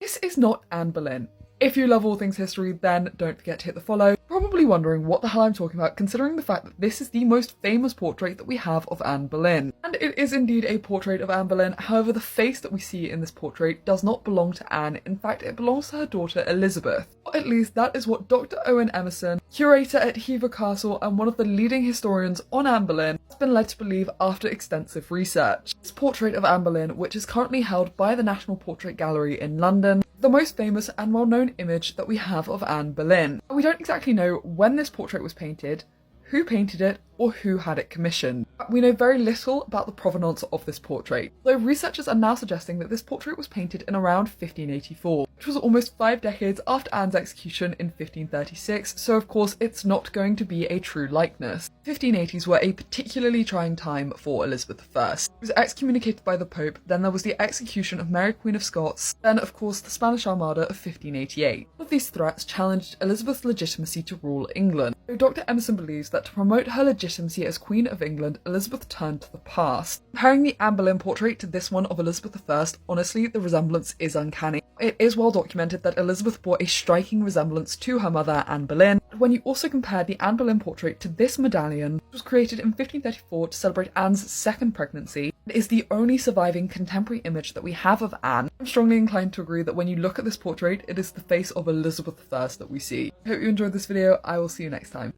This is not Anne Boleyn. If you love all things history, then don't forget to hit the follow. Probably wondering what the hell I'm talking about, considering the fact that this is the most famous portrait that we have of Anne Boleyn. And it is indeed a portrait of Anne Boleyn, however the face that we see in this portrait does not belong to Anne, in fact it belongs to her daughter Elizabeth. Or at least that is what Dr. Owen Emerson, curator at Hever Castle and one of the leading historians on Anne Boleyn, has been led to believe after extensive research. This portrait of Anne Boleyn, which is currently held by the National Portrait Gallery in London, the most famous and well-known image that we have of Anne Boleyn. We don't exactly know when this portrait was painted, who painted it, or who had it commissioned. We know very little about the provenance of this portrait, though researchers are now suggesting that this portrait was painted in around 1584, which was almost 5 decades after Anne's execution in 1536, so of course it's not going to be a true likeness. The 1580s were a particularly trying time for Elizabeth I. She was excommunicated by the Pope, then there was the execution of Mary Queen of Scots, then of course the Spanish Armada of 1588. All of these threats challenged Elizabeth's legitimacy to rule England. So Dr. Emerson believes that to promote her legitimacy as Queen of England, Elizabeth turned to the past. Comparing the Anne Boleyn portrait to this one of Elizabeth I, honestly, the resemblance is uncanny. It is well documented that Elizabeth bore a striking resemblance to her mother, Anne Boleyn. When you also compare the Anne Boleyn portrait to this medallion, which was created in 1534 to celebrate Anne's second pregnancy, it is the only surviving contemporary image that we have of Anne. I'm strongly inclined to agree that when you look at this portrait, it is the face of Elizabeth I that we see. I hope you enjoyed this video. I will see you next time.